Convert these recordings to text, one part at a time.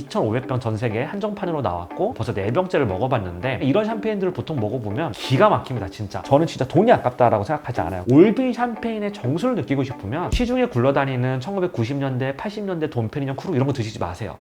2,500병 전 세계 한정판으로 나왔고 벌써 4병째를 먹어봤는데 이런 샴페인들을 보통 먹어보면 기가 막힙니다. 진짜 저는 진짜 돈이 아깝다라고 생각하지 않아요. 올빈 샴페인의 정수를 느끼고 싶으면 시중에 굴러다니는 1990년대 80년대 돈페리뇽 크루 이런 거 드시지 마세요.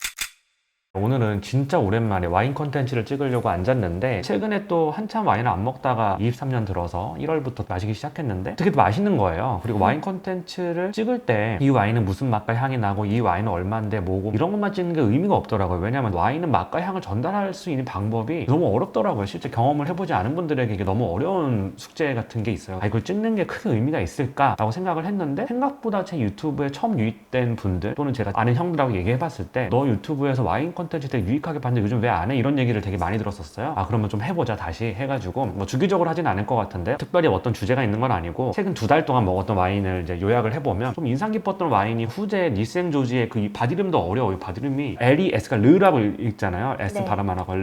오늘은 진짜 오랜만에 와인 컨텐츠를 찍으려고 앉았는데 최근에 또 한참 와인을 안 먹다가 23년 들어서 1월부터 마시기 시작했는데 되게 맛있는 거예요. 그리고 와인 컨텐츠를 찍을 때 이 와인은 무슨 맛과 향이 나고 이 와인은 얼마인데 뭐고 이런 것만 찍는 게 의미가 없더라고요. 왜냐면 와인은 맛과 향을 전달할 수 있는 방법이 너무 어렵더라고요. 실제 경험을 해보지 않은 분들에게 이게 너무 어려운 숙제 같은 게 있어요. 이걸 찍는 게 크게 의미가 있을까라고 생각을 했는데 생각보다 제 유튜브에 처음 유입된 분들 또는 제가 아는 형들하고 얘기해봤을 때 너 유튜브에서 와인 컨텐츠 되게 유익하게 봤는데 요즘 왜 안 해? 이런 얘기를 되게 많이 들었었어요. 그러면 좀 해보자 다시 해가지고 뭐 주기적으로 하진 않을 것 같은데 특별히 어떤 주제가 있는 건 아니고 최근 2달 동안 먹었던 와인을 이제 요약을 해보면 좀 인상 깊었던 와인이 후제 니생 조지의 그 밭 이름도 어려워요. 밭 이름이 L-E-S가 르라고 읽잖아요. S 네. 발음 안 하고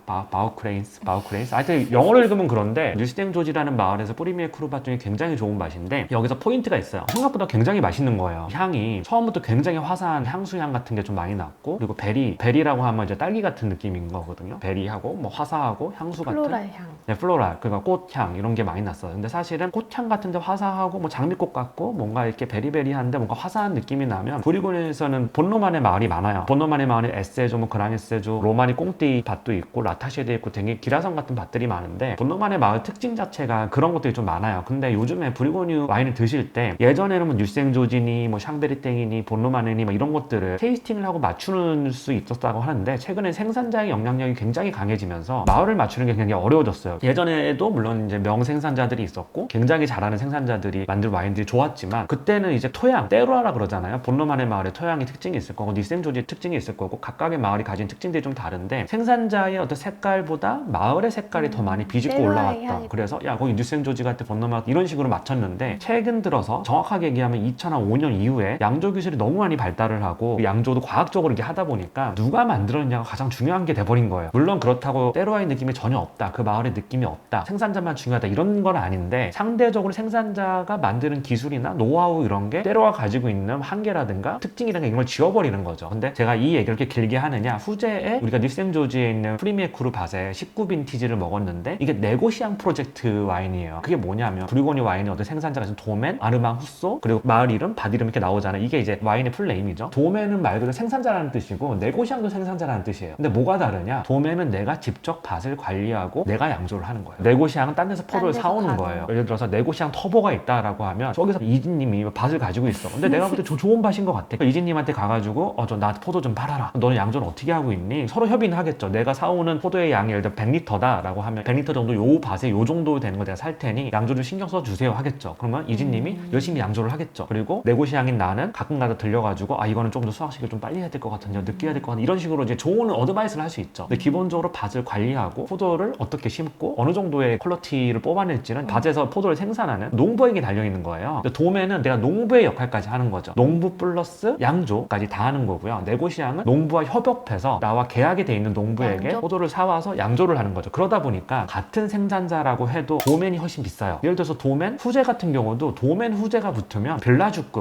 바우크레인스. 하여튼 영어로 읽으면 그런데 뉴스탱 조지라는 마을에서 뿌리미의 크루밭 중에 굉장히 좋은 맛인데 여기서 포인트가 있어요. 생각보다 굉장히 맛있는 거예요. 향이 처음부터 굉장히 화사한 향수향 같은 게 좀 많이 났고 그리고 베리라고 하면 이제 딸기 같은 느낌인 거거든요. 베리하고 뭐 화사하고 향수 같은 플로랄 향. 네, 플로랄, 그러니까 꽃향 이런 게 많이 났어요. 근데 사실은 꽃향 같은데 화사하고 뭐 장미꽃 같고 뭔가 이렇게 베리베리한데 뭔가 화사한 느낌이 나면 브리고니에서는 본로만의 마을이 많아요. 본로만의 마을에 에세조, 뭐 그랑에세조, 로마니 꽁띠 밭도 있고 라타시에도 있고 되게 기라성 같은 밭들이 많은데 본로만의 마을 특징 자체가 그런 것들이 좀 많아요. 근데 요즘에 브리고뉴 와인을 드실 때 예전에는 뭐 뉴생조지니 뭐 샹베리땡이니 본로마네니 뭐 이런 것들을 테이스팅을 하고 맞추는 수 있었다고 하는데 최근에 생산자의 영향력이 굉장히 강해지면서 마을을 맞추는 게 굉장히 어려워졌어요. 예전에도 물론 이제 명생산자들이 있었고 굉장히 잘하는 생산자들이 만든 와인들이 좋았지만 그때는 이제 토양, 때루아라 그러잖아요. 본로만의 마을의 토양이 특징이 있을 거고 뉴생조지의 특징이 있을 거고 각각의 마을이 가진 특징들이 좀 다른데 생산자의 어떤 색깔보다 마을의 색깔이 더 많이 비집고 때루아의 올라왔다. 향이 그래서 야 거기 뉴생조지 같은 본로마 이런 식으로 맞췄는데 최근 들어서 정확하게 얘기하면 2005년 이후에 양조 기술이 너무 많이 발달을 하고 양조도 과학적으로 이렇게 하다 보니까 누가 만들었냐가 가장 중요한 게 돼버린 거예요. 물론 그렇다고 때루아의 느낌이 전혀 없다. 그 마을의 느낌이 없다. 생산자만 중요하다. 이런 건 아닌데 상대적으로 생산자가 만드는 기술이나 노하우 이런 게 때루아가 가지고 있는 한계라든가 특징이라는 게 이걸 지워버리는 거죠. 근데 제가 이 얘기를 이렇게 길게 하느냐 후제에 우리가 뉴생조지에 있는 프리미에 크루밭의 19 빈티지를 먹었는데 이게 네고시앙 프로젝트 와인이에요. 그게 뭐냐면 브리고니 와인의 어떤 생산자가 지금 도멘, 아르망 후소 그리고 마을 이름, 밭 이름 이렇게 나오잖아요. 이게 이제 와인의 풀네임이죠. 도멘은 말 그대로 생산자라는 뜻이고 네고시앙도 생산자라는 뜻이에요. 근데 뭐가 다르냐? 도멘은 내가 직접 밭을 관리하고 내가 양조를 하는 거예요. 네고시앙은 딴 데서 포도를 사오는 거예요. 예를 들어서 네고시앙 터보가 있다라고 하면 저기서 이진님이 밭을 가지고 있어. 근데 내가 볼 때 좋은 밭인 것 같아. 이진님한테 가가지고 저 나 포도 좀 팔아라. 너는 양조를 어떻게 하고 있니? 서로 협의는 하겠죠. 내가 사오는 포도의 양이 예를 들어 100리터다 라고 하면 100리터 정도 요 밭에 요 정도 되는 거 내가 살 테니 양조 좀 신경 써주세요 하겠죠. 그러면 이진님이 열심히 양조를 하겠죠. 그리고 네고시앙인 나는 가끔가다 들려가지고 이거는 좀 더 수확식을 좀 빨리 해야 될 것 같은데 늦게 해야 될 것 같은데 이런 식으로 이제 좋은 어드바이스를 할 수 있죠. 근데 기본적으로 밭을 관리하고 포도를 어떻게 심고 어느 정도의 퀄리티를 뽑아낼지는 밭에서 포도를 생산하는 농부에게 달려있는 거예요. 근데 도매는 내가 농부의 역할까지 하는 거죠. 농부 플러스 양조까지 다 하는 거고요. 네고시앙은 농부와 협업해서 나와 계약이 돼 있는 농부에게 양조? 포도를 사와서 양조를 하는 거죠. 그러다 보니까 같은 생산자라고 해도 도맨이 훨씬 비싸요. 예를 들어서 도맨 후제 같은 경우도 도맨 후제가 붙으면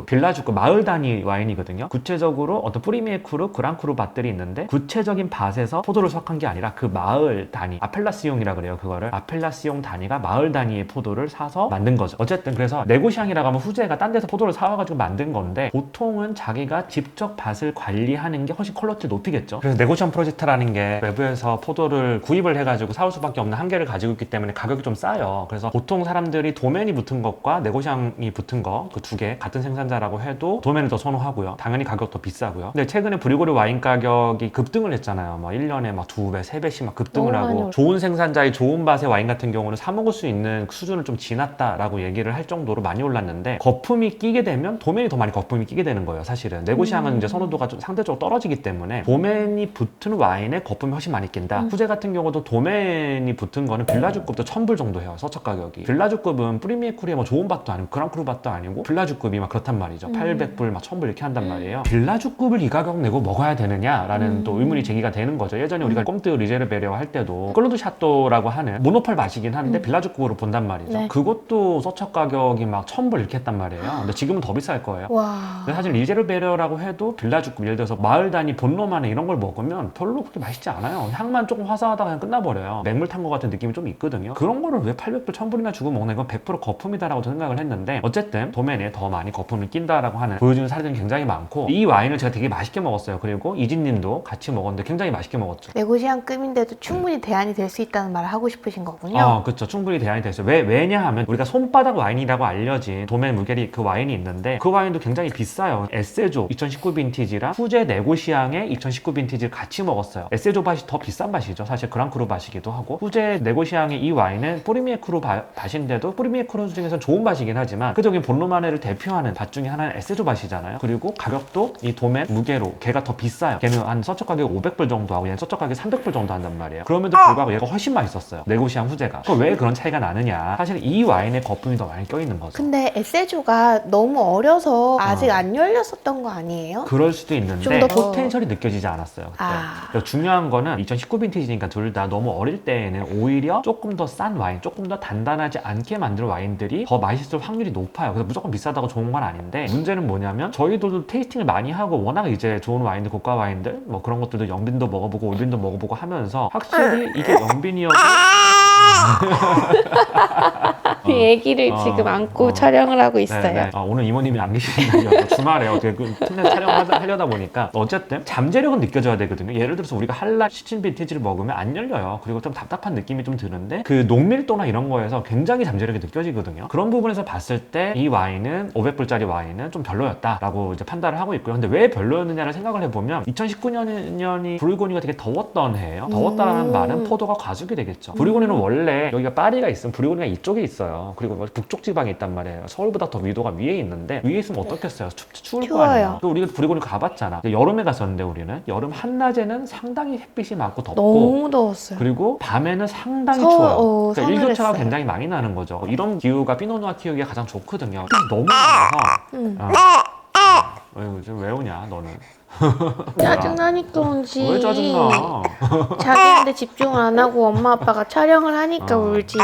빌라주급 마을 단위 와인이거든요. 구체적으로 어떤 프리미에 크루, 그랑크루 밭들이 있는데 구체적인 밭에서 포도를 수확한 게 아니라 그 마을 단위, 아펠라시옹이라 그래요. 그거를 아펠라시옹 단위가 마을 단위의 포도를 사서 만든 거죠. 어쨌든 그래서 네고시앙이라고 하면 후제가 딴 데서 포도를 사와가지고 만든 건데 보통은 자기가 직접 밭을 관리하는 게 훨씬 퀄리티를 높이겠죠. 그래서 네고시앙 프로젝트라는 게 외부에서 포도를 구입을 해가지고 사올 수밖에 없는 한계를 가지고 있기 때문에 가격이 좀 싸요. 그래서 보통 사람들이 도맨이 붙은 것과 네고시앙이 붙은 거 그 두 개 같은 생산자라고 해도 도맨을 더 선호하고요. 당연히 가격도 비싸고요. 근데 최근에 브리고리 와인 가격이 급등을 했잖아요. 막 1년에 막 2배, 3배씩 막 급등을 너무 많이 하고 좋은 생산자의 좋은 밭의 와인 같은 경우는 사 먹을 수 있는 수준을 좀 지났다라고 얘기를 할 정도로 많이 올랐는데 거품이 끼게 되면 도맨이 더 많이 거품이 끼게 되는 거예요. 사실은 네고시앙은 이제 선호도가 좀 상대적으로 떨어지기 때문에 도맨이 붙은 와인에 거품이 훨씬 많이 끼는 낀다. 후제 같은 경우도 도멘이 붙은 거는 빌라주급도 1000불 정도 해요. 서적 가격이. 빌라주급은 프리미에쿨이 뭐 좋은 밭도 아니고 그랑크루 밭도 아니고 빌라주급이 막 그렇단 말이죠. 800불 막 1000불 이렇게 한단 말이에요. 빌라주급을 이 가격 내고 먹어야 되느냐라는 또 의문이 제기가 되는 거죠. 예전에 우리가 꼼트 리제르베리오 할 때도 클로드 샤또라고 하는 모노펄 밭이긴 한데 빌라주급으로 본단 말이죠. 네. 그것도 서적 가격이 막 1000불 이렇게 했단 말이에요. 근데 지금은 더 비쌀 거예요. 와. 근데 사실 리제르베리오라고 해도 빌라주급, 예를 들어서 마을 단위 본로만에 이런 걸 먹으면 별로 그렇게 맛있지 않아요. 향만 조금 화사하다가 그냥 끝나버려요. 맹물 탄 것 같은 느낌이 좀 있거든요. 그런 거를 왜 800불, 1000불이나 주고 먹나, 이건 100% 거품이다라고 생각을 했는데, 어쨌든 도멘에 더 많이 거품을 낀다라고 하는 보여주는 사례들이 굉장히 많고, 이 와인을 제가 되게 맛있게 먹었어요. 그리고 이진님도 같이 먹었는데 굉장히 맛있게 먹었죠. 네고시안급인데도 충분히 대안이 될 수 있다는 말을 하고 싶으신 거군요. 그렇죠. 충분히 대안이 됐어요. 왜냐하면 우리가 손바닥 와인이라고 알려진 도멘 무게리 그 와인이 있는데, 그 와인도 굉장히 비싸요. 에세조 2019 빈티지랑 후제 네고시앙의 2019 빈티지를 같이 먹었어요. 에세조 밭이 더 비싼 밭이죠. 사실 그랑크루 밭이기도 하고, 후제 네고시앙의 이 와인은 뿌리미에크루 밭인데도 뿌리미에크루 중에서 좋은 밭이긴 하지만 그저기 본로마네를 대표하는 밭 중에 하나는 에세조 밭이잖아요. 그리고 가격도 이 도멘 무게로 걔가 더 비싸요. 걔는 한 서적 가격 500불 정도 하고 얘는 서적 가격 300불 정도 한단 말이에요. 그럼에도 불구하고 얘가 훨씬 맛있었어요. 네고시앙 후제가. 왜 그런 차이가 나느냐, 사실 이 와인에 거품이 더 많이 껴있는 거죠. 근데 에세조가 너무 어려서 아직 안 열렸었던 거 아니에요? 그럴 수도 있는데 좀더 포텐셜이 느껴지지 않았어요. 그때. 그래서 중요한 거는 2019 빈티지니까 둘 다 너무 어릴 때에는 오히려 조금 더 싼 와인, 조금 더 단단하지 않게 만든 와인들이 더 맛있을 확률이 높아요. 그래서 무조건 비싸다고 좋은 건 아닌데, 문제는 뭐냐면 저희들도 테이스팅을 많이 하고 워낙 이제 좋은 와인들, 고가 와인들 뭐 그런 것들도 영빈도 먹어보고 올빈도 먹어보고 하면서 확실히 이게 영빈이어도 그 얘기를 지금 안고 촬영을 하고 있어요. 네네. 오늘 이모님이 안 계시는 날이어서 주말에 어떻게 팀내 촬영하려다 보니까 어쨌든 잠재력은 느껴져야 되거든요. 예를 들어서 우리가 한라 시친 빈티지를 먹으면 안 열려요. 그리고 좀 답답한 느낌이 좀 드는데 그 농밀도나 이런 거에서 굉장히 잠재력이 느껴지거든요. 그런 부분에서 봤을 때 이 와인은 500불짜리 와인은 좀 별로였다라고 이제 판단을 하고 있고요. 근데 왜 별로였느냐를 생각을 해보면 2019년이 부르고니가 되게 더웠던 해예요. 더웠다라는 말은 포도가 과숙이 되겠죠. 부르고니는 원래 여기가 파리가 있으면 부르고니가 이쪽에 있어요. 그리고 북쪽 지방에 있단 말이에요. 서울보다 더 위도가 위에 있는데, 위에 있으면 어떻겠어요? 추울 거 아니에요. 또 우리가 부르고니 가봤잖아. 여름에 갔었는데 우리는 여름 한낮에는 상당히 햇빛이 많고 덥고 너무 더웠어요. 그리고 밤에는 상당히 추워요. 그러니까 일교차가 서늘했어요. 굉장히 많이 나는 거죠. 이런 기후가 피노누아 키우기가 가장 좋거든요. 너무 많아서 지금 왜 우냐 너는? 짜증나니까 울지. 왜 짜증나? 자기한테 집중 안 하고 엄마 아빠가 촬영을 하니까 울지.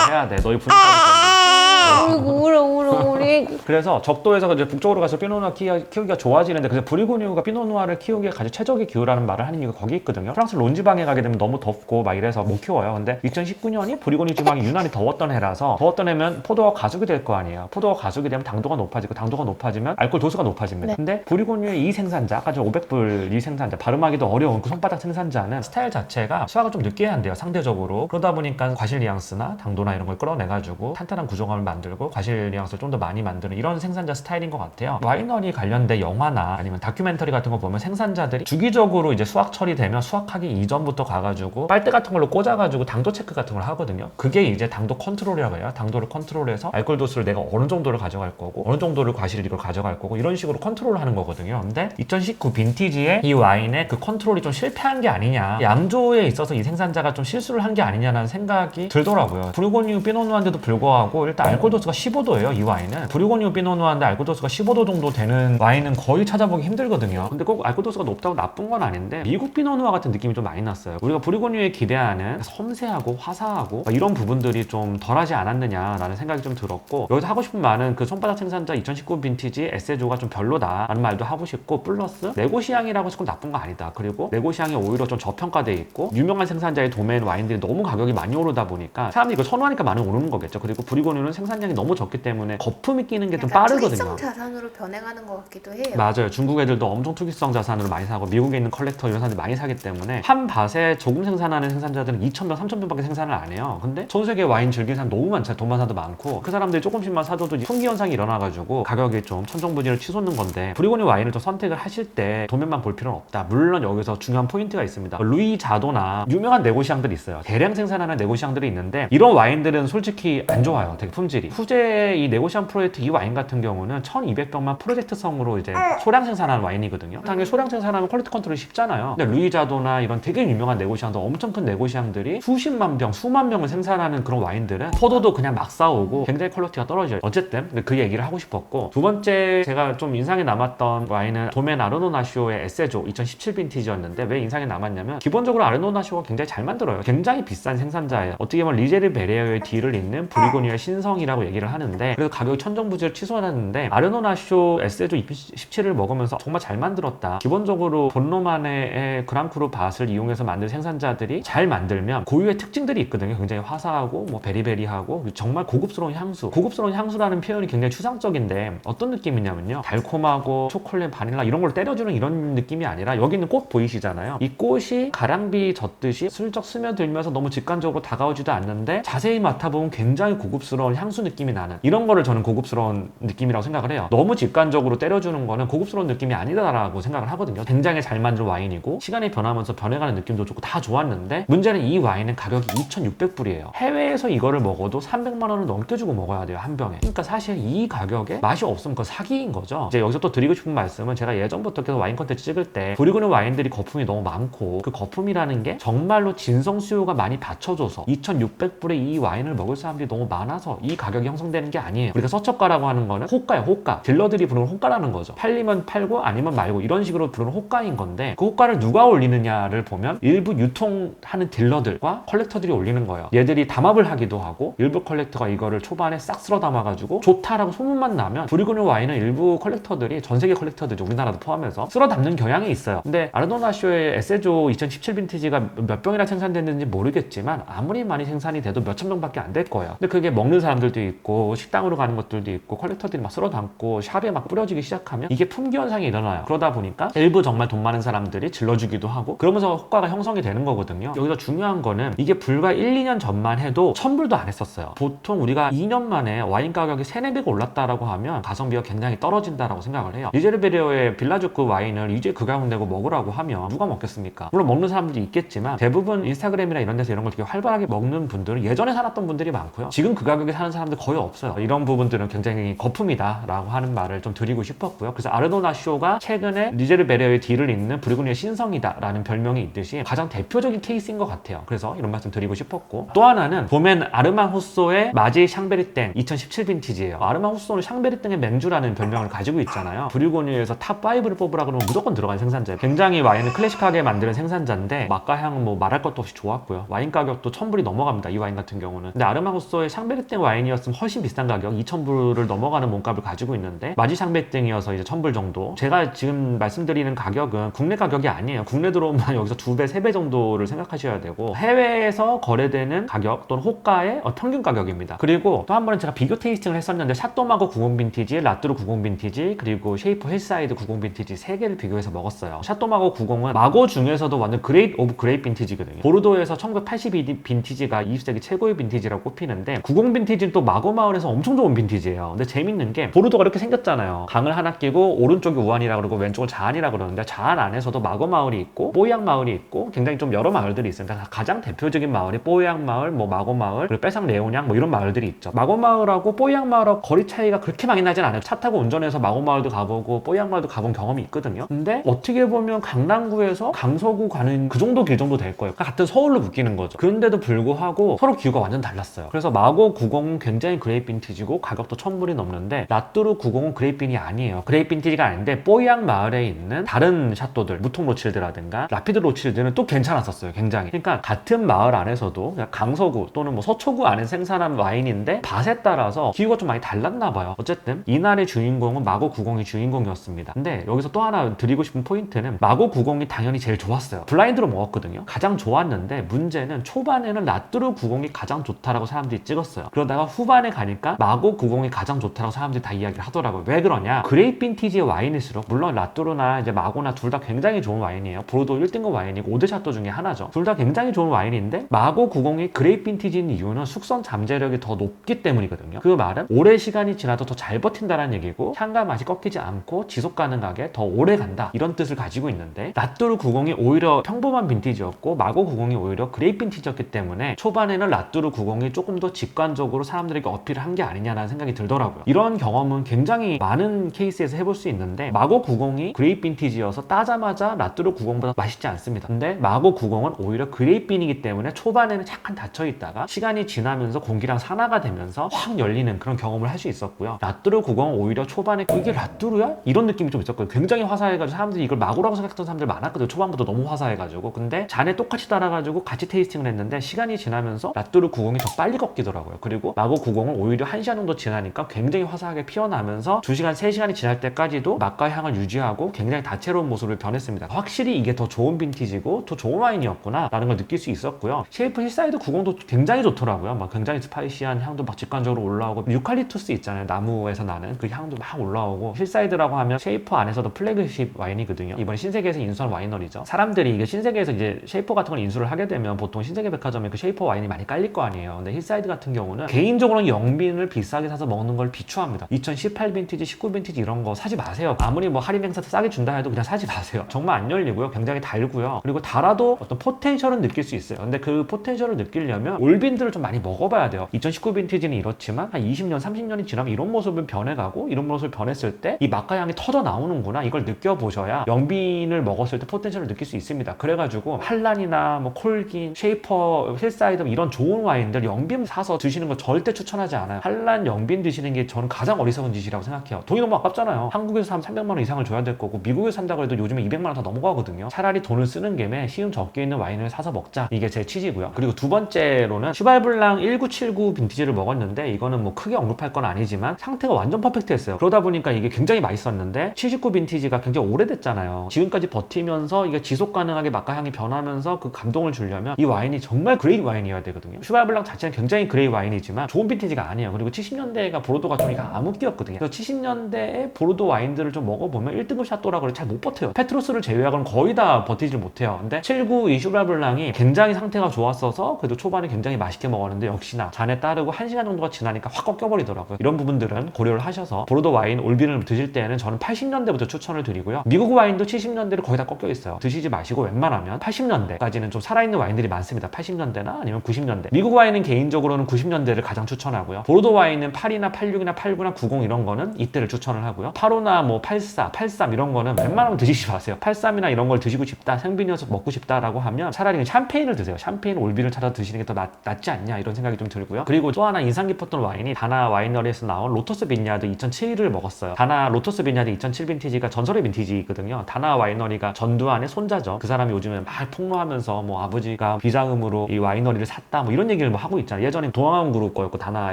해야 돼. 너희 부모까지. 울고 울어 우리. 그래서 적도에서 이제 북쪽으로 가서 피노누아 키우기가 좋아지는데, 그래서 부르고뉴가 피노누아를 키우기에 가장 최적의 기후라는 말을 하는 이유가 거기 있거든요. 프랑스 론지방에 가게 되면 너무 덥고 막 이래서 못 키워요. 근데 2019년이 부르고뉴 지방이 유난히 더웠던 해라서, 더웠던 해면 포도가 가숙이 될 거 아니에요. 포도가 가숙이 되면 당도가 높아지고, 당도가 높아지면 알코올 도수가 높아집니다. 네. 근데 부르고뉴의 이 생산자, 아까 저 500불 이 생산자, 발음하기도 어려운 그 손바닥 생산자는 스타일 자체가 수확을 좀 늦게 한대요, 상대적으로. 그러다 보니까 과실 뉘앙스나 당도나 이런 걸 끌어내가지고 탄탄한 구조감을 만들고 과실 뉘앙스를 좀 더 많이 만드는 이런 생산자 스타일인 것 같아요. 와이너리 관련된 영화나 아니면 다큐멘터리 같은 거 보면 생산자들이 주기적으로 이제 수확 처리되면 수확하기 이전부터 가가지고 빨대 같은 걸로 꽂아가지고 당도 체크 같은 걸 하거든요. 그게 이제 당도 컨트롤이라고 해요. 당도를 컨트롤해서 알코올 도수를 내가 어느 정도를 가져갈 거고, 어느 정도를 과실 이걸 가져갈 거고, 이런 식으로 컨트롤을 하는 거거든요. 근데 2019 빈티지의 이 와인의 그 컨트롤이 좀 실패한 게 아니냐, 양조에 있어서 이 생산자가 좀 실수를 한 게 아니냐라는 생각이 들더라고요. 부르고뉴 피노누아인데도 불구하고 일단 알코올 도수가 15도예요. 이 와인은 부르고뉴 피노누아인데 알코올 도수가 15도 정도 되는 와인은 거의 찾아보기 힘들거든요. 근데 꼭 알코올 도수가 높다고 나쁜 건 아닌데, 미국 피노누아 같은 느낌이 좀 많이 났어요. 우리가 부르고뉴에 기대하는 섬세하고 화사하고 이런 부분들이 좀 덜하지 않았느냐라는 생각이 좀 들었고, 여기서 하고 싶은 말은 그 손바닥 생산자 2019 빈티지 에세조가 좀 별로다라는 말도 하고 싶고, 플러스 네고시앙이라고 해서 나쁜 거 아니다. 그리고 네고시앙이 오히려 좀 저평가돼 있고, 유명한 생산자의 도메인 와인들이 너무 가격이 많이 오르다 보니까 사람들이 이걸 선호하니까 많이 오르는 거겠죠. 그리고 부르고뉴는 생산량이 너무 적기 때문에 거품이 끼는 게 좀 빠르거든요. 투기성 자산으로 변해가는 것 같기도 해요. 맞아요. 중국 애들도 엄청 투기성 자산으로 많이 사고, 미국에 있는 컬렉터 이런 사람들이 많이 사기 때문에 한 밭에 조금 생산하는 생산자들은 2,000병, 3,000병밖에 생산을 안 해요. 근데 전 세계 와인 즐기는 사람 너무 많잖아요. 돈만 사도 많고, 그 사람들이 조금씩만 사줘도 풍기 현상이 일어나가지고 가격이 좀 천정부지를 치솟는 건데, 부르고뉴 와인을 좀 선택을 하실 때 도면만 볼 필요는 없다. 물론 여기서 중요한 포인트가 있습니다. 루이 자도나 유명한 네고시앙들이 있어요. 대량 생산하는 네고시앙들이 있는데, 이런 와인들은 솔직히 안 좋아요. 되게 품질이. 와인들이 후제 이 네고시안 프로젝트 이 와인 같은 경우는 1200병만 프로젝트성으로 이제 소량 생산하는 와인이거든요. 당연히 소량 생산하면 퀄리티 컨트롤이 쉽잖아요. 근데 루이자도나 이런 되게 유명한 네고시안도 엄청 큰 네고시안들이 수십만 병, 수만 병을 생산하는 그런 와인들은 포도도 그냥 막 싸오고 굉장히 퀄리티가 떨어져요. 어쨌든 그 얘기를 하고 싶었고, 두 번째 제가 좀 인상에 남았던 와인은 도멘 아르노나쇼의 에세조 2017 빈티지였는데 왜 인상에 남았냐면 기본적으로 아르노나쇼가 굉장히 잘 만들어요. 굉장히 비싼 생산자예요. 어떻게 보면 리제르 베레어의 뒤를 잇는 브리고니아의 신성이라고 얘기를 하는데, 그래서 가격이 천정부지를 취소하는데 아르노나쇼 에세조 2017을 먹으면서 정말 잘 만들었다. 기본적으로 본로만의 그랑크루 밭을 이용해서 만든 생산자들이 잘 만들면 고유의 특징들이 있거든요. 굉장히 화사하고 뭐 베리베리하고 정말 고급스러운 향수. 고급스러운 향수라는 표현이 굉장히 추상적인데 어떤 느낌이냐면요, 달콤하고 초콜릿, 바닐라 이런 걸 때려주는 이런 느낌이 아니라, 여기 있는 꽃 보이시잖아요. 이 꽃이 가랑비 젓듯이 슬쩍 스며들면서 너무 직관적으로 다가오지도 않는데 자세히 맡아보면 굉장히 고급스러운 향수 느낌이 나는, 이런 거를 저는 고급스러운 느낌이라고 생각을 해요. 너무 직관적으로 때려주는 거는 고급스러운 느낌이 아니다라고 생각을 하거든요. 굉장히 잘 만든 와인이고 시간이 변하면서 변해가는 느낌도 좋고 다 좋았는데, 문제는 이 와인은 가격이 2,600불이에요. 해외에서 이거를 먹어도 300만 원을 넘게 주고 먹어야 돼요, 한 병에. 그러니까 사실 이 가격에 맛이 없으면 그거 사기인 거죠. 이제 여기서 또 드리고 싶은 말씀은, 제가 예전부터 계속 와인 컨텐츠 찍을 때 브리그뉴 와인들이 거품이 너무 많고, 그 거품이라는 게 정말로 진성 수요가 많이 받쳐줘서 2,600불에 이 와인을 먹을 사람들이 너무 많아서 이 가격이 형성되는 게 아니에요. 우리가 서초가라고 하는 거는 호가예요, 호가. 딜러들이 부르는 호가라는 거죠. 팔리면 팔고 아니면 말고 이런 식으로 부르는 호가인 건데, 그 호가를 누가 올리느냐를 보면 일부 유통하는 딜러들과 컬렉터들이 올리는 거예요. 얘들이 담합을 하기도 하고, 일부 컬렉터가 이거를 초반에 싹 쓸어 담아가지고 좋다라고 소문만 나면 브리그뉴 와인은 일부 컬렉터들이, 전세계 컬렉터들이 우리나라도 포함해서 쓸어 담는 경향이 있어요. 근데 아르노나쇼의 에세조 2017 빈티지가 몇 병이나 생산됐는지 모르겠지만 아무리 많이 생산이 돼도 몇천 병밖에 안 될 거예요. 근데 그게 먹는 사람들도 있고 식당으로 가는 것들도 있고 컬렉터들이 막 쓸어 담고 샵에 막 뿌려지기 시작하면 이게 품귀 현상이 일어나요. 그러다 보니까 일부 정말 돈 많은 사람들이 질러주기도 하고, 그러면서 호가가 형성이 되는 거거든요. 여기서 중요한 거는 이게 불과 1, 2년 전만 해도 1,000불도 안 했었어요. 보통 우리가 2년 만에 와인 가격이 3, 4배가 올랐다라고 하면 가성비가 굉장히 떨어진다라고 생각을 해요. 리제르 베레어의 빌라주크 와인을 이제 그 가격 내고 먹으라고 하면 누가 먹겠습니까? 물론 먹는 사람들이 있겠지만 대부분 인스타그램이나 이런 데서 이런 걸 되게 활발하게 먹는 분들은 예전에 살았던 분들이 많고요. 지금 그 가격에 사는 사람들 거의 없어요. 이런 부분들은 굉장히 거품이다 라고 하는 말을 좀 드리고 싶었고요. 그래서 아르노나쇼가 최근에 리제르 베레어의 뒤를 잇는 브리그뉴의 신성이다 라는 별명이 있듯이 가장 대표적인 케이스인 것 같아요. 그래서 이런 말씀 드리고 싶었고, 또 하나는 도멘 아르망 후소의 마지 샹베리땡 2017 빈티지예요. 아르망 후소는 샹베리땡의 맹주라는 별명을 가지고 있잖아요. 브리고뉴에서 탑5를 뽑으라 그러면 무조건 들어가는 생산자예요. 굉장히 와인을 클래식하게 만드는 생산자인데 맛과향은 뭐 말할 것도 없이 좋았고요. 와인 가격도 1,000불이 넘어갑니다, 이 와인 같은 경우는. 근데 아르망 후소의 샹베리땡 와인이었으면 훨씬 비싼 가격, 2,000불을 넘어가는 몸값을 가지고 있는데 마지 샹베리땡이어서 이제 1,000불 정도. 제가 지금 말씀드리는 가격은 국내 가격이 아니에요. 국내 들어오면 여기서 2배, 3배 정도를 생각하셔야 되고, 해외에서 거래되는 가격 또는 호가의 평균 가격입니다. 그리고 또 한 번은 제가 비교 테이스팅을 했었는데 샤또마고 90 빈티지, 라뚜르 90 빈티지, 그리고 쉐이프 힐사이드 90 빈티지 3개를 비교해서 먹었어요. 샤또마고 90은 마고 중에서도 완전 그레이트 오브 그레이트 빈티지거든요. 보르도에서 1982 빈티지가 20세기 최고의 빈티지라고 꼽히는데, 90 빈티지는 또 마고 마을에서 엄청 좋은 빈티지예요. 근데 재밌는 게 보르도가 이렇게 생겼잖아요. 강을 하나 끼고 오른쪽이 우한이라 그러고 왼쪽을 자안이라 그러는데, 자안 안에서도 마고 마을이 있고 뽀양 마을이 있고 굉장히 좀 여러 마을들이 있어요. 그러니까 가장 대표적인 마을이 뽀양 마을, 뭐 마고 마을, 그리고 빼상 레오냥 뭐 이런 마을들이 있죠. 마고 마을하고 뽀양 마을하고 거리 차이가 그렇게 많이 나진 않아요. 차 타고 운전해서 마고 마을도 가보고 뽀양 마을도 가본 경험이 있거든요. 근데 어떻게 보면 강남구에서 강서구 가는 그 정도 길 정도 될 거예요. 그러니까 같은 서울로 묶이는 거죠. 그런데도 불구하고 서로 기후가 완전 달랐어요. 그래서 마고 90은 굉장히 그레이트 빈티지고 가격도 1,000불이 넘는데, 라뚜르 90은 그레이트 빈이 아니에요. 그레이트 빈티지가 아닌데 뽀양 마을에 있는 다른 샤또들, 무통 로칠드라든가 라피드 로칠드는 또 괜찮았었어요, 굉장히. 그러니까 같은 마을 안에서도 강서구 또는 뭐 서초구 안에 생산한 와인인데 밭에 따라서 기후가 좀 많이 달랐나 봐요. 어쨌든 이날의 주인공은 마고 90이 주인공이었습니다. 근데 여기서 또 하나 드리고 싶은 포인트는, 마고 90이 당연히 제일 좋았어요. 블라인드로 먹었거든요. 가장 좋았는데 문제는 초반에는 라뚜르 90이 가장 좋다라고 사람들이 찍었어요. 그러다가 후반에 가니까 마고 90이 가장 좋다라고 사람들이 다 이야기를 하더라고요. 왜 그러냐? 그레이트 빈티지의 와인일수록, 물론 라뚜르나 이제 마고나 둘 다 굉장히 좋은 와인이에요. 보르도 1등급 와인이고 5대 샤또 중에 하나죠. 둘 다 굉장히 좋은 와인인데 마고 90이 그레이트 빈티지인 이유는 숙성 잠재력이 더 높기 때문이거든요. 그 말은 오래 시간이 지나도 더 잘 버틴다는 얘기고, 향과 맛이 꺾이지 않고 지속 가능하게 더 오래 간다, 이런 뜻을 가지고 있는데, 라뚜르 90이 오히려 평범한 빈티지였고 마고 90이 오히려 그레이트 빈티지였기 때문에 초반에는 라뚜르 90이 조금 더 직관적으로 사람들의 사람들에게 어필을 한 게 아니냐라는 생각이 들더라고요. 이런 경험은 굉장히 많은 케이스에서 해볼 수 있는데 마고 90이 그레이프 빈티지여서 따자마자 라뚜르 90보다 맛있지 않습니다. 근데 마고 90은 오히려 그레이프 빈이기 때문에 초반에는 약간 닫혀있다가 시간이 지나면서 공기랑 산화가 되면서 확 열리는 그런 경험을 할 수 있었고요. 라뚜르 90은 오히려 초반에 이게 라뚜르야? 이런 느낌이 좀 있었거든요. 굉장히 화사해가지고 사람들이 이걸 마고라고 생각했던 사람들 많았거든요. 초반부터 너무 화사해가지고. 근데 잔에 똑같이 따라가지고 같이 테이스팅을 했는데 시간이 지나면서 라뚜르 90이 더 빨리 꺾이더라고요. 그리고 마고 90은 오히려 1시간 정도 지나니까 굉장히 화사하게 피어나면서 2시간, 3시간이 지날 때까지도 맛과 향을 유지하고 굉장히 다채로운 모습을 변했습니다. 확실히 이게 더 좋은 빈티지고 더 좋은 와인이었구나 라는 걸 느낄 수 있었고요. 쉐이프 힐사이드 90도 굉장히 좋더라고요. 막 굉장히 스파이시한 향도 막 직관적으로 올라오고 유칼립투스 있잖아요. 나무에서 나는 그 향도 막 올라오고 힐사이드라고 하면 쉐이프 안에서도 플래그십 와인이거든요. 이번에 신세계에서 인수한 와이너리죠. 사람들이 이게 신세계에서 이제 쉐이퍼 같은 걸 인수를 하게 되면 보통 신세계 백화점에 그 쉐이퍼 와인이 많이 깔릴 거 아니에요. 근데 힐사이드 같은 경우는 개인적으로는 영빈을 비싸게 사서 먹는 걸 비추합니다. 2018 빈티지, 19 빈티지 이런 거 사지 마세요. 아무리 뭐 할인 행사 싸게 준다 해도 그냥 사지 마세요. 정말 안 열리고요. 굉장히 달고요. 그리고 달아도 어떤 포텐셜은 느낄 수 있어요. 근데 그 포텐셜을 느끼려면 올빈들을 좀 많이 먹어봐야 돼요. 2019 빈티지는 이렇지만 한 20년, 30년이 지나면 이런 모습은 변해가고 이런 모습을 변했을 때 이 맛과 향이 터져 나오는구나 이걸 느껴보셔야 영빈을 먹었을 때 포텐셜을 느낄 수 있습니다. 그래가지고 한란이나 뭐 콜긴, 쉐이퍼, 힐사이드 이런 좋은 와인들 영빈 사서 드시는 거 절대 추천하지 않아요. 한란 영빈 드시는 게 저는 가장 어리석은 짓이라고 생각해요. 돈이 너무 아깝잖아요. 한국에서 사면 300만 원 이상을 줘야 될 거고 미국에서 산다고 해도 요즘에 200만 원 더 넘어가거든요. 차라리 돈을 쓰는 김에 시음 적게 있는 와인을 사서 먹자. 이게 제 취지고요. 그리고 두 번째로는 슈발블랑 1979 빈티지를 먹었는데 이거는 뭐 크게 언급할 건 아니지만 상태가 완전 퍼펙트했어요. 그러다 보니까 이게 굉장히 맛있었는데 79 빈티지가 굉장히 오래됐잖아요. 지금까지 버티면서 이게 지속 가능하게 맛과 향이 변하면서 그 감동을 주려면 이 와인이 정말 그레이 와인이어야 되거든요. 슈발블랑 자체는 굉장히 그레이 와인이지만 좋은 빈티지가 아니에요. 그리고 70년대가 보르도가 좀 암흑기였거든요. 그래서 70년대에 보르도 와인들을 좀 먹어보면 1등급 샤또라고 잘 못 버텨요. 페트로스를 제외하고는 거의 다 버티질 못해요. 근데 79 이 슈발블랑이 굉장히 상태가 좋았어서 그래도 초반에 굉장히 맛있게 먹었는데 역시나 잔에 따르고 1시간 정도가 지나니까 확 꺾여버리더라고요. 이런 부분들은 고려를 하셔서 보르도 와인 올빈을 드실 때는 저는 80년대부터 추천을 드리고요. 미국 와인도 70년대를 거의 다 꺾여 있어요. 드시지 마시고 웬만하면 80년대까지는 좀 살아있는 와인들이 많습니다. 80년대나 아니면 90년대. 미국 와인은 개인적으로는 90년대를 가장 추천하고요. 보르도 와인은 8이나 86이나 89나 90 이런 거는 이때를 추천을 하고요. 85나 뭐 84, 83 이런 거는 웬만하면 드시지 마세요. 83이나 이런 걸 드시고 싶다, 생빈이어서 먹고 싶다라고 하면 차라리 샴페인을 드세요. 샴페인 올빈을 찾아 드시는 게 더 낫지 않냐 이런 생각이 좀 들고요. 그리고 또 하나 인상 깊었던 와인이 다나 와이너리에서 나온 로터스 빈야드 2007을 먹었어요. 다나 로터스 빈야드 2007 빈티지가 전설의 빈티지거든요. 다나 와이너리가 전두환의 손자죠. 그 사람이 요즘에 막 폭로하면서 뭐 아버지가 비자금으로 이 와이너리를 샀다 뭐 이런 얘기를 뭐 하고 있잖아요. 예전에 동아원 그룹 거였고 다나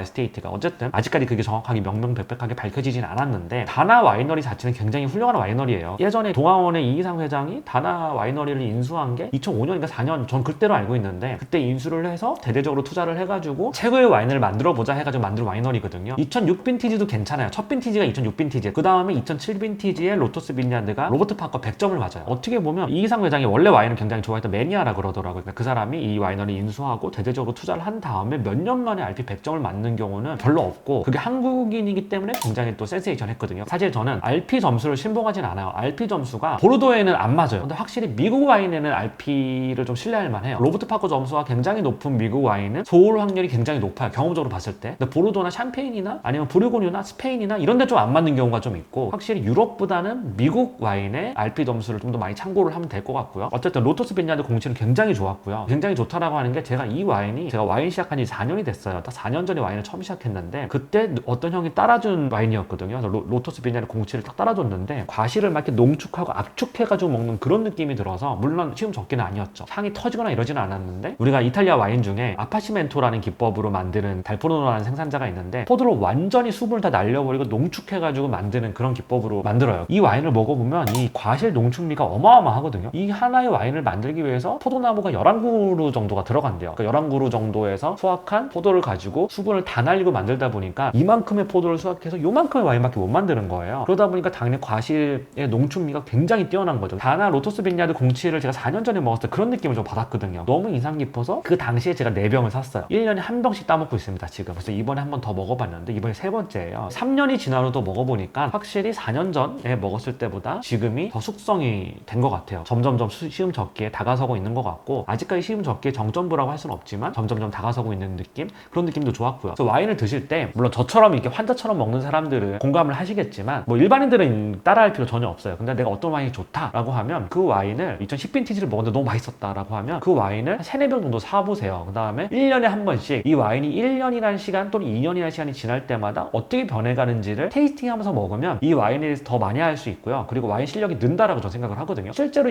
에스테이트가 어쨌든 아직까지 그게 정확하게 명명백백하게 밝혀지진 않았는데 다나 와이너리 자체는 굉장히 훌륭한 와이너리예요. 예전에 동아원의 이희상 회장이 다나 와이너리를 인수한 게 2005년인가 4년 전 그때로 알고 있는데 그때 인수를 해서 대대적으로 투자를 해가지고 최고의 와인을 만들어보자 해가지고 만든 와이너리거든요. 2006 빈티지도 괜찮아요. 첫 빈티지가 2006 빈티지, 그 다음에 2007 빈티지의 로터스 빈야드가 로버트 파커 100점을 맞아요. 어떻게 보면 이희상 회장이 원래 와인을 굉장히 좋아했던 매니아라 그러더라고요. 그러니까 그 사람이 이 와이너리 인수하고 대대적으로 투자를 한 다음에 몇 년 만에 RP 100점을 맞는 경우는 별로 없고 그게 한국인이기 때문에 굉장히 또 센세이션 했거든요. 사실 저는 RP 점수를 신봉하진 않아요. RP 점수가 보르도에는 안 맞아요. 근데 확실히 미국 와인에는 RP를 좀 신뢰할 만해요. 로버트 파커 점수가 굉장히 높은 미국 와인은 소홀 확률이 굉장히 높아요. 경험적으로 봤을 때. 근데 보르도나 샴페인이나 아니면 부르고뉴나 스페인이나 이런 데 좀 안 맞는 경우가 좀 있고 확실히 유럽보다는 미국 와인의 RP 점수를 좀 더 많이 참고를 하면 될 것 같고요. 어쨌든 로터스 빈야드 공치는 굉장히 좋았고요. 굉장히 좋다라고 하는 게 제가 이 와인이 제가 와인 시작한 지 4년이 됐어요. 딱 4년 전에 와인을 처음 시작했는데 그때 어떤 형이 따라준 와인이었거든요. 로터스 빈야드 공치를 딱 따라줬는데 과실을 막 이렇게 농축하고 압축해가지고 먹는 그런 느낌이 들어서 물론 시음 적기는 아니었죠. 향이 터지거나 이러지는 않았는데 우리가 이탈리아 와인 중에 아파시멘토라는 기법으로 만드는 달포르노라는 생산자가 있는데 포도를 완전히 수분을 다 날려버리고 농축해가지고 만드는 그런 기법으로 만들어요. 이 와인을 먹어보면 이 과실 농축미가 어마어마하거든요. 이 하나의 와인을 만들기 위해서 포도나무가 11그루 정도가 들어간대요. 그러니까 11그루 정도에서 수확한 포도를 가지고 수분을 다 날리고 만들다 보니까 이만큼의 포도를 수확해서 요만큼의 와인밖에 못 만드는 거예요. 그러다 보니까 당연히 과실의 농축미가 굉장히 뛰어난 거죠. 다나 로터스 빈야드 07을 제가 4년 전에 먹었을 때 그런 느낌을 좀 받았거든요. 너무 인상 깊어서 그 당시에 제가 4병을 샀어요. 1년에 한 병씩 따먹고 있습니다 지금. 그래서 이번에 한 번 더 먹어봤는데 이번에 3번째예요. 3년이 지나도 먹어보니까 확실히 4년 전에 먹었을 때보다 지금이 더 숙성이 된 것 같아요. 점점점 시음 적기에 다가서고 있는 것 같고 아직까지 시음 적기의 정점부라고 할 수는 없지만 점점점 다가서고 있는 느낌? 그런 느낌도 좋았어요. 좋았고요. 그래서 와인을 드실 때 물론 저처럼 이렇게 환자처럼 먹는 사람들은 공감을 하시겠지만 뭐 일반인들은 따라할 필요 전혀 없어요. 근데 내가 어떤 와인이 좋다라고 하면 그 와인을 2010 빈티지를 먹었는데 너무 맛있었다라고 하면 그 와인을 한 3-4병 정도 사보세요. 그 다음에 1년에 한 번씩 이 와인이 1년이라는 시간 또는 2년이라는 시간이 지날 때마다 어떻게 변해가는지를 테이스팅하면서 먹으면 이 와인에 대해서 더 많이 알 수 있고요. 그리고 와인 실력이 는다라고 저는 생각을 하거든요. 실제로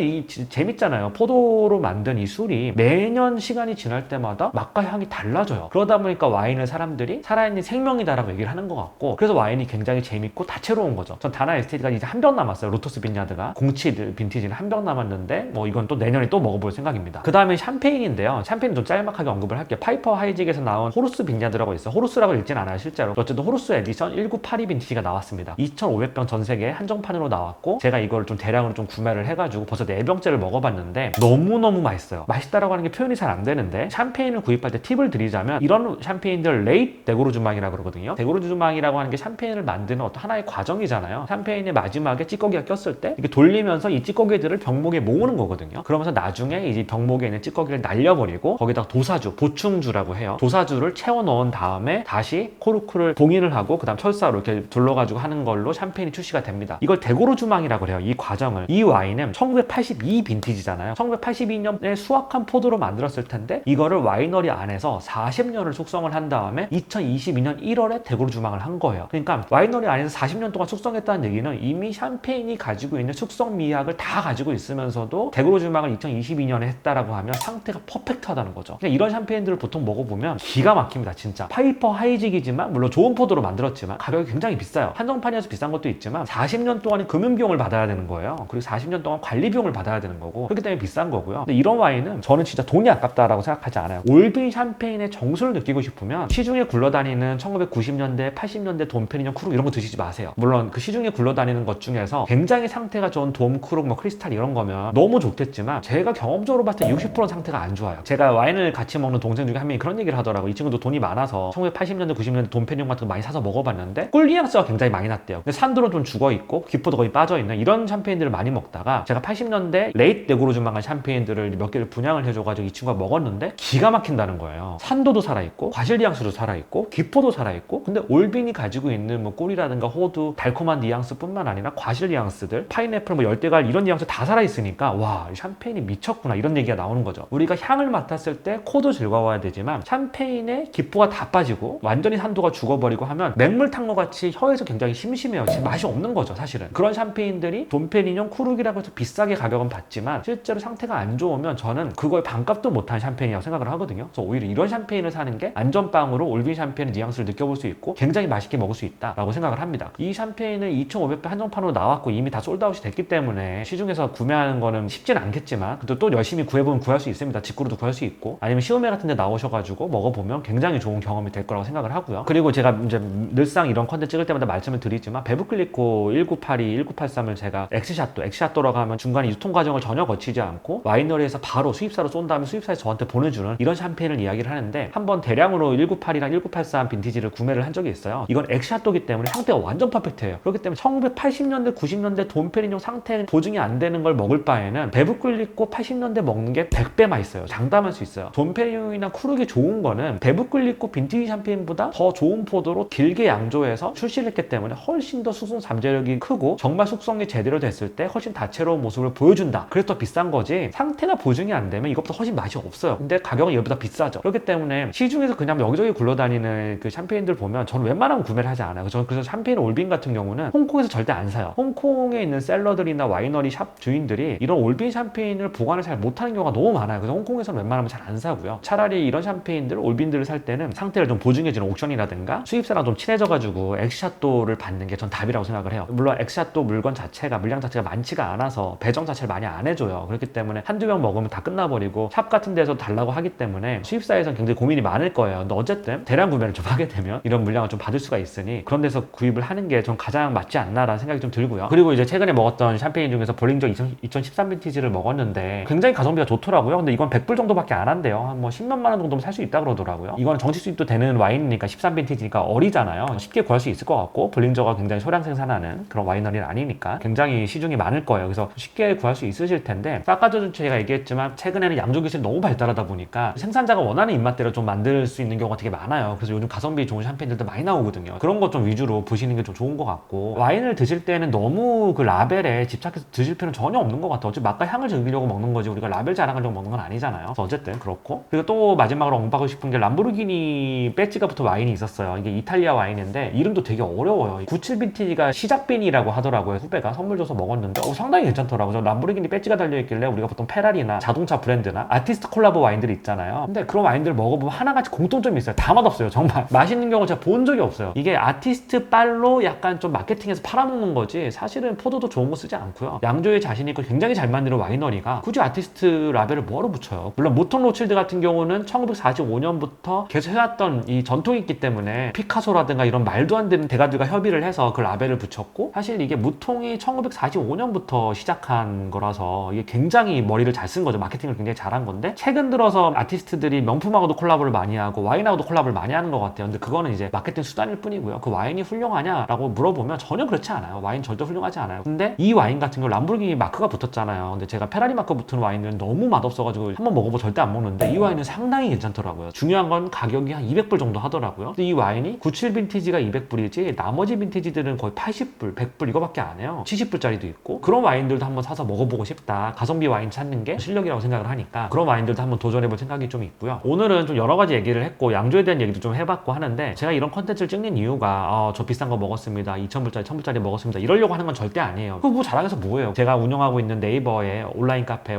재밌잖아요. 포도로 만든 이 술이 매년 시간이 지날 때마다 맛과 향이 달라져요. 그러다 보니까 와인을 사람들이 살아있는 생명이다라고 얘기를 하는 것 같고, 그래서 와인이 굉장히 재밌고 다채로운 거죠. 전 다나 에스테이트가 이제 한 병 남았어요. 로터스 빈야드가 공치 빈티지는 한 병 남았는데 뭐 이건 또 내년에 또 먹어볼 생각입니다. 그 다음에 샴페인인데요. 샴페인 좀 짤막하게 언급을 할게요. 파이퍼 하이직에서 나온 호루스 빈야드라고 있어요. 호루스라고 읽진 않아요, 실제로. 어쨌든 호루스 에디션 1982 빈티지가 나왔습니다. 2,500병 전 세계 한정판으로 나왔고, 제가 이걸 좀 대량으로 좀 구매를 해가지고 벌써 4병째를 먹어봤는데 너무너무 맛있어요. 맛있다라고 하는 게 표현이 잘 안 되는데, 샴페인을 구입할 때 팁을 드리자면 이런 샴페인들 레이트 데고르주망이라고 그러거든요. 데고르주망이라고 하는 게 샴페인을 만드는 어떤 하나의 과정이잖아요. 샴페인의 마지막에 찌꺼기가 꼈을 때 이렇게 돌리면서 이 찌꺼기들을 병목에 모으는 거거든요. 그러면서 나중에 이제 병목에 있는 찌꺼기를 날려버리고 거기다가 도사주, 보충주라고 해요. 도사주를 채워 넣은 다음에 다시 코르크를 봉인을 하고 그 다음 철사로 이렇게 둘러가지고 하는 걸로 샴페인이 출시가 됩니다. 이걸 데고르주망이라고 해요. 이 과정을. 이 와인은 1982 빈티지잖아요. 1982년에 수확한 포도로 만들었을 텐데 이거를 와이너리 안에서 40년을 숙성을 한 다음에 2022년 1월에 데고르주망을 한 거예요. 그러니까 와이너리 안에서 40년 동안 숙성했다는 얘기는 이미 샴페인이 가지고 있는 숙성 미학을 다 가지고 있으면서도 데고르주망을 2022년에 했다라고 하면 상태가 퍼펙트하다는 거죠. 그냥 이런 샴페인들을 보통 먹어보면 기가 막힙니다, 진짜. 파이퍼 하이직이지만 물론 좋은 포도로 만들었지만 가격이 굉장히 비싸요. 한정판이어서 비싼 것도 있지만 40년 동안의 금융비용을 받아야 되는 거예요. 그리고 40년 동안 관리비용을 받아야 되는 거고, 그렇기 때문에 비싼 거고요. 근데 이런 와인은 저는 진짜 돈이 아깝다라고 생각하지 않아요. 올빈 샴페인의 정수를 느끼고 싶으면 시중에 굴러다니는 1990년대, 80년대 돔페리뇽 크룩 이런 거 드시지 마세요. 물론 그 시중에 굴러다니는 것 중에서 굉장히 상태가 좋은 돔 크룩, 뭐 크리스탈 이런 거면 너무 좋겠지만 제가 경험적으로 봤을 때 60% 상태가 안 좋아요. 제가 와인을 같이 먹는 동생 중에 한 명이 그런 얘기를 하더라고요. 이 친구도 돈이 많아서 1980년대, 90년대 돔페리뇽 같은 거 많이 사서 먹어봤는데 꿀뉘앙스가 굉장히 많이 났대요. 근데 산도로 좀 죽어있고 기포도 거의 빠져있는 이런 샴페인들을 많이 먹다가 제가 80년대 레이트 데고르주망한 샴페인들을 몇 개를 분양을 해줘가지고 이 친구가 먹었는데 기가 막힌다는 거예요. 산도도 살아있고 과실뉘앙스도 살아있고 기포도 살아있고, 근데 올빈이 가지고 있는 뭐 꿀이라든가 호두, 달콤한 뉘앙스 뿐만 아니라 과실뉘앙스들, 파인애플, 뭐 열대과일 이런 뉘앙스 다 살아있으니까 와, 이 샴페인이 미쳤구나 이런 얘기가 나오는 거죠. 우리가 향을 맡았을 때 코도 즐거워야 되지만 샴페인의 기포가 다 빠지고 완전히 산도가 죽어버리고 하면 맹물 탄 것 같이 혀에서 굉장히 심심해요. 지금 맛이 없는 거죠, 사실은. 그런 샴페인들이 돔페리뇽 크룩이라고 해서 비싸게 가격은 받지만 실제로 상태가 안 좋으면 저는 그거의 반값도 못한 샴페인이라고 생각을 하거든요. 그래서 오히려 이런 샴페인을 사는 게 안전빵으로 올빈 샴페인의 뉘앙스를 느껴볼 수 있고 굉장히 맛있게 먹을 수 있다라고 생각을 합니다. 이 샴페인은 2,500배 한정판으로 나왔고 이미 다 솔드아웃이 됐기 때문에 시중에서 구매하는 거는 쉽진 않겠지만 그래도 또 열심히 구해보면 구할 수 있습니다. 직구로도 구할 수 있고, 아니면 시오메 같은 데 나오셔가지고 먹어보면 굉장히 좋은 경험이 될 거라고 생각을 하고요. 그리고 제가 이제 늘상 이런 컨텐츠 찍을 때마다 말씀을 드리지만 베브클리코 1982, 1983을 제가 엑스샷도라고 하면 중간에 유통 과정을 전혀 거치지 않고 와이너리에서 바로 수입사로 쏜 다음에 수입사에서 저한테 보내주는 이런 샴페인을 이야기를 하는데, 한번 대량으로 1982랑 1983 빈티지를 구매를 한 적이 있어요. 이건 엑스샷도기 때문에 상태가 완전 퍼펙트해요. 그렇기 때문에 1980년대, 90년대 돔페리뇽 상태 보증이 안 되는 걸 먹을 바에는 베브클리코 80년대 먹는 게 100배 맛있어요. 장담할 수 있어요. 돔페리뇽이나 크룩이 좋은 거는 베브클리코 빈티지 샴페인보다 더 좋은 포도로 길게 양조해서 출시를 했기 때문에 훨씬 더 숙성 잠재력이 크고 정말 숙성이 제대로 됐을 때 훨씬 다채로운 모습을 보여준다. 그래서 더 비싼 거지, 상태가 보증이 안 되면 이것보다 훨씬 맛이 없어요. 근데 가격은 이것보다 비싸죠. 그렇기 때문에 시중에서 그냥 여기저기 굴러다니는 그 샴페인들 보면 저는 웬만하면 구매를 하지 않아요. 저는 그래서 샴페인 올빈 같은 경우는 홍콩에서 절대 안 사요. 홍콩에 있는 셀러들이나 와이너리 샵 주인들이 이런 올빈 샴페인을 보관을 잘 못하는 경우가 너무 많아요. 그래서 홍콩에서는 웬만하면 잘 안 사고요. 차라리 이런 샴페인들, 올빈들을 살 때는 상태를 좀 보증해주는 옥션이라든가 수입사랑 좀 친해져가지고 엑스샷도를 받는 게 전 답이라고 생각을 해요. 물론 엑스샷도 물건 자체가, 물량 자체가 많지가 않아서 배정 자체를 많이 안 해줘요. 그렇기 때문에 한두 병 먹으면 다 끝나버리고 샵 같은 데서 달라고 하기 때문에 수입사에서는 굉장히 고민이 많을 거예요. 근데 어쨌든 대량 구매를 좀 하게 되면 이런 물량을 좀 받을 수가 있으니 그런 데서 구입을 하는 게 전 가장 맞지 않나라는 생각이 좀 들고요. 그리고 이제 최근에 먹었던 샴페인 중에서 볼링저 2013 빈티지를 먹었는데 굉장히 가성비가 좋더라고요. 근데 이건 100불 정도밖에 안 한대요. 한 뭐 10몇만 원 정도면 살 수 있다 그러더라고요. 이거는 정식 수입도 되는 와인이니까 13 빈티지니까 어리잖아요. 쉽게 구할 수 있을 것 같고, 볼링저가 굉장히 소량 생산하는 그런 와이너리는 아니니까 굉장히 시중이 많을 거예요. 그래서 쉽게 구할 수 있으실 텐데, 아까 전에 제가 얘기했지만 최근에는 양조 기술이 너무 발달하다 보니까 생산자가 원하는 입맛대로 좀 만들 수 있는 경우가 되게 많아요. 그래서 요즘 가성비 좋은 샴페인들도 많이 나오거든요. 그런 것 좀 위주로 보시는 게 좀 좋은 것 같고, 와인을 드실 때는 너무 그 라벨에 집착해서 드실 필요는 전혀 없는 것 같아요. 어차피 맛과 향을 즐기려고 먹는 거지 우리가 라벨 자랑하려고 먹는 건 아니잖아요. 그래서 어쨌든 그렇고, 그리고 또 마지막으로 언급하고 싶은 게 람보르기니 배지가 붙은 와인이 있었어요. 이게 이탈리아 와인인데 이름도 되게 어려워요. 97 빈티지가 시작빈이라고 하더라고요. 후배가 선물 줘서 먹었는데 상당히 괜찮더라고요. 람보르기니 배지가 달려있길래 우리가 보통 페라리나 자동차 브랜드나 아티스트 콜라보 와인들이 있잖아요. 근데 그런 와인들을 먹어보면 하나같이 공통점이 있어요. 다 맛없어요. 정말 맛있는 경우 제가 본 적이 없어요. 이게 아티스트 빨로 약간 좀 마케팅해서 팔아먹는 거지 사실은 포도도 좋은 거 쓰지 않고요. 양조에 자신 있고 굉장히 잘 만드는 와이너리가 굳이 아티스트 라벨을 뭐하러 붙여요. 물론 모통 로칠드 같은 경우는 1945년부터 계속 해왔던 이 전통이 있기 때문에 피카소라든가 이런 말도 안 되는 대가들과 협의를 해서 그 라벨을 붙였고, 사실 이게 무통이 1945년부터 시작한 거라서 이게 굉장히 머리를 잘 쓴 거죠. 마케팅을 굉장히 잘한 건데, 최근 들어서 아티스트들이 명품하고도 콜라보를 많이 하고 와인하고도 콜라보를 많이 하는 것 같아요. 근데 그거는 이제 마케팅 수단일 뿐이고요. 그 와인이 훌륭하냐라고 물어보면 전혀 그렇지 않아요. 와인 절대 훌륭하지 않아요. 근데 이 와인 같은 경우 람보르기니 마크가 붙었잖아요. 근데 제가 페라리 마크 붙은 와인은 너무 맛없어가지고 한번 먹어보고 절대 안 먹는데, 이 와인은 상당히 괜찮더라고요. 중요한 건 가격이 한 200불 정도 하더라고요. 근데 이 와인이 97 빈티지가 200불이지 나머지 빈티지들은 거의 80불, 100불 이거밖에 안 해요. 70불짜리도 있고. 그런 와인들도 한번 사서 먹어보고 싶다. 가성비 와인 찾는 게 실력이라고 생각을 하니까 그런 와인들도 한번 도전해볼 생각이 좀 있고요. 오늘은 좀 여러 가지 얘기를 했고 양조에 대한 얘기도 좀 해봤고 하는데, 제가 이런 컨텐츠를 찍는 이유가 저 비싼 거 먹었습니다, 2,000불짜리 1,000불짜리 먹었습니다 이러려고 하는 건 절대 아니에요. 그거 뭐 자랑해서 뭐예요. 제가 운영하고 있는 네이버에 온라인 카페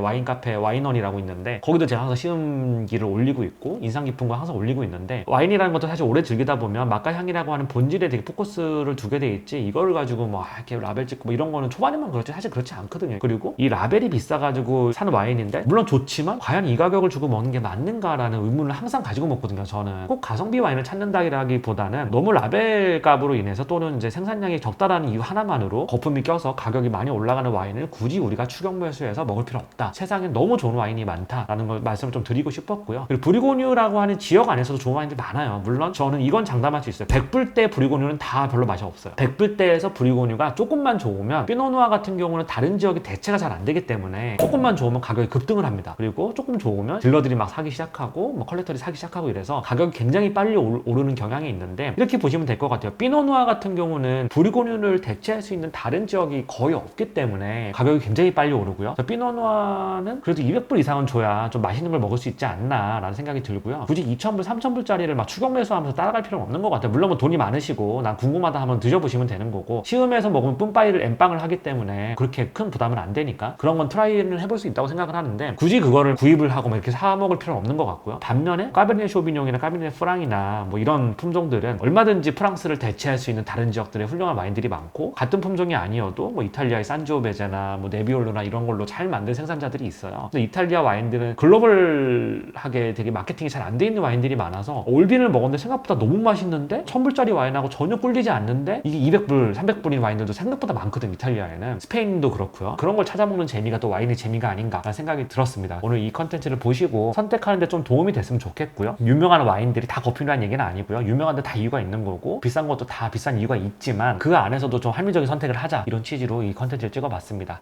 와인원이라고 있는데, 거기도 제가 항상 시음기를 올리고 있고 인상 깊은 거 항상 올리고 있는데, 와인이라는 것도 사실 오래 즐기다 보면 맛과 향이라고 하는 본질에 되게 포커스를 두게 돼 있지, 이거를 가지고 뭐 이렇게 라벨 찍고 뭐 이런 거는 초반에만 그렇지 사실 그렇지 않거든요. 그리고 이 라벨이 비싸가지고 사는 와인인데 물론 좋지만 과연 이 가격을 주고 먹는 게 맞는가라는 의문을 항상 가지고 먹거든요. 저는 꼭 가성비 와인을 찾는다기보다는 너무 라벨 값으로 인해서 또는 이제 생산량이 적다라는 이유 하나만으로 거품이 껴서 가격이 많이 올라가는 와인을 굳이 우리가 추격 매수해서 먹을 필요 없다. 세상에 너무 좋은 와인이 많다라는 걸 말씀을 좀 드리고 싶었고요. 그리고 브리고뉴라고 하는 지역 안에서도 좋은 와인들 많아요. 물론 저는 이건 장담할 수 있어요. 100불대 브리고뉴는 다 별로 맛이 없어요. 100불대에서 브리고뉴가 조금만 좋으면 피노누아 같은 경우는 다른 지역이 대체가 잘 안 되기 때문에 조금만 좋으면 가격이 급등을 합니다. 그리고 조금 좋으면 딜러들이 막 사기 시작하고 뭐 컬렉터들이 사기 시작하고 이래서 가격이 굉장히 빨리 오르는 경향이 있는데, 이렇게 보시면 될 것 같아요. 피노누아 같은 경우는 브리고뉴를 대체할 수 있는 다른 지역이 거의 없기 때문에 가격이 굉장히 빨리 오르고요. 피노누아는 그래도 200불 이상은 줘야 좀 맛있는 걸 먹을 수 있지 않나 라는 생각이 들고요. 굳이 2,000불, 3,000불짜리를 막 추격 매수하면서 따라갈 필요는 없는 것 같아요. 물론 뭐 돈이 많으시고 난 궁금하다 하면 드셔보시면 되는 거고, 시음해서 먹으면 뿜빠이를 엠빵을 하기 때문에 그렇게 큰 부담은 안 되니까 그런 건 트라이를 해볼 수 있다고 생각을 하는데, 굳이 그거를 구입을 하고 막 이렇게 사 먹을 필요는 없는 것 같고요. 반면에 까베르네 쇼비뇽이나 까베르네 프랑이나 뭐 이런 품종들은 얼마든지 프랑스를 대체할 수 있는 다른 지역들의 훌륭한 와인들이 많고, 같은 품종이 아니어도 뭐 이탈리아의 산지오베제나 뭐 네비올로나 이런 걸로 잘 만든 생산자들이 있어요. 근데 이탈리아 와인들은 글로벌하게 되게 마케팅이 잘 안 돼 있는 와인들이 많아서 올빈을 먹었는데 생각보다 너무 맛있는데 1,000불짜리 와인하고 전혀 꿀리지 않는데 이게 200불, 300불인 와인들도 생각보다 많거든. 이탈리아에는. 스페인도 그렇고요. 그런 걸 찾아먹는 재미가 또 와인의 재미가 아닌가라는 생각이 들었습니다. 오늘 이 컨텐츠를 보시고 선택하는데 좀 도움이 됐으면 좋겠고요. 유명한 와인들이 다 거품이라는 얘기는 아니고요. 유명한데 다 이유가 있는 거고, 비싼 것도 다 비싼 이유가 있지만 그 안에서도 좀 합리적인 선택을 하자, 이런 취지로 이 컨텐츠를 찍어봤습니다.